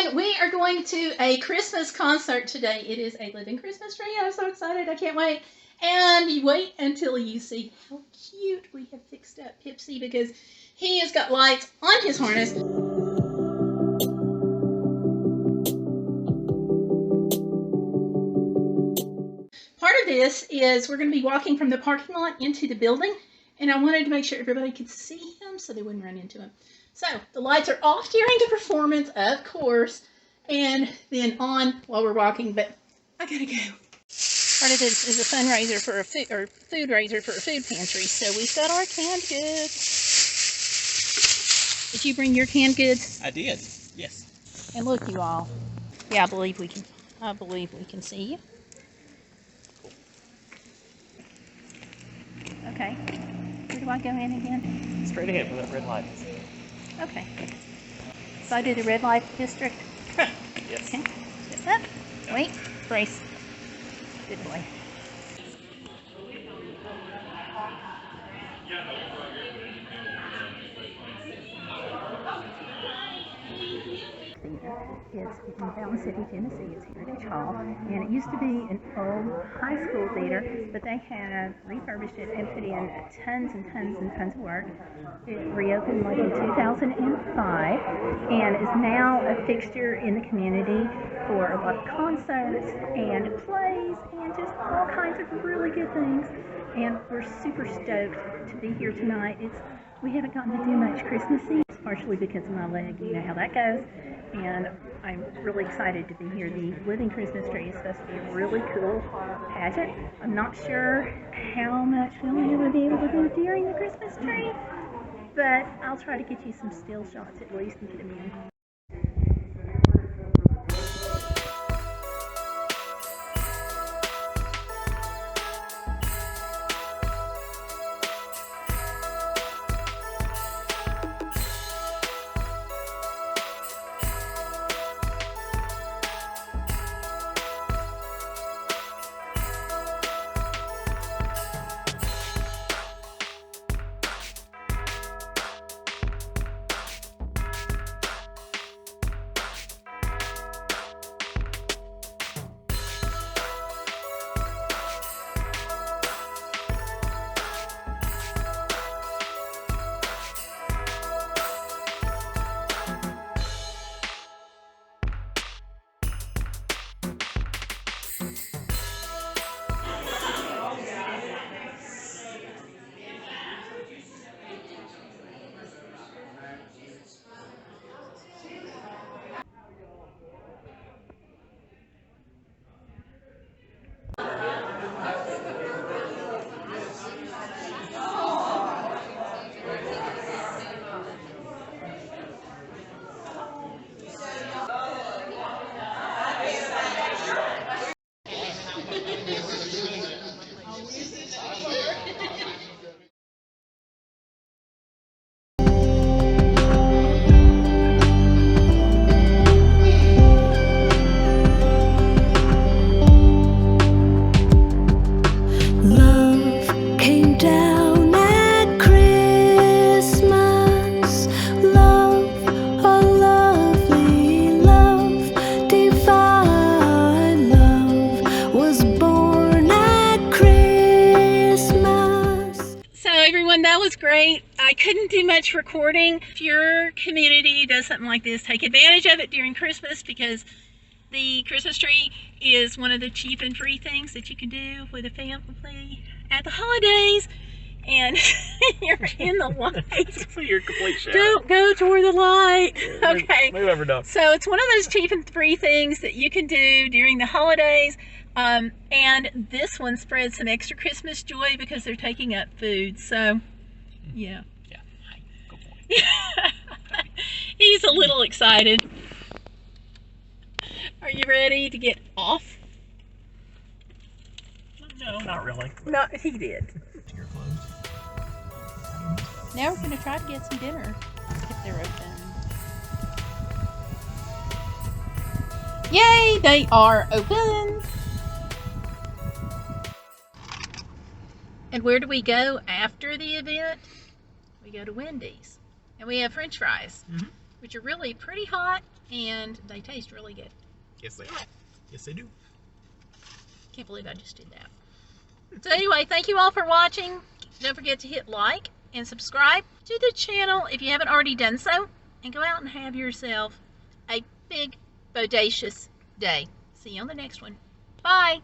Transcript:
everyone, we are going to a Christmas concert today. It is a living Christmas tree. I'm so excited. I can't wait. And you wait until you see how cute we have fixed up Pipsie, because he has got lights on his harness. Part of this is we're going to be walking from the parking lot into the building, and I wanted to make sure everybody could see him so they wouldn't run into him. So the lights are off during the performance, of course, and then on while we're walking, but I gotta go. Part of this is a fundraiser for a food raiser for a food pantry. So we've got our canned goods. Did you bring your canned goods? I did, yes. And look, you all. Yeah, I believe we can see you. Okay. Where do I go in again? Straight ahead with that red light. Okay. So I do the red light district? Yes. Okay. Sit up. Wait. Brace. Good boy. It's in Fountain City, Tennessee. It's Heritage Hall, and it used to be an old high school theater, but they have refurbished it and put in tons and tons and tons of work. It reopened like in 2005 and is now a fixture in the community for a lot of concerts and plays and just all kinds of really good things. And we're super stoked to be here tonight. We haven't gotten to do much Christmassy, partially because of my leg, you know how that goes. And I'm really excited to be here. The Living Christmas Tree is supposed to be a really cool pageant. I'm not sure how much filming I'm going to be able to do during the Christmas tree, but I'll try to get you some still shots at least and get them in. That was great. I couldn't do much recording. If your community does something like this, take advantage of it during Christmas, because the Christmas tree is one of the cheap and free things that you can do with a family at the holidays. And you're in the light. So you're complete shadow. Don't go toward the light. Okay. Move over, dog. So it's one of those cheap and free things that you can do during the holidays. And this one spreads some extra Christmas joy because they're taking up food. So, yeah. Yeah. Hi. Go for it. He's a little excited. Are you ready to get off? No, not really. No, he did. Now we're going to try to get some dinner if they're open. Yay, they are open. And where do we go after the event? We go to Wendy's. And we have French fries, which are really pretty hot and they taste really good. Yes, they are. Yes, they do. Can't believe I just did that. So anyway, thank you all for watching. Don't forget to hit like and subscribe to the channel if you haven't already done so. And go out and have yourself a big, bodacious day. See you on the next one. Bye.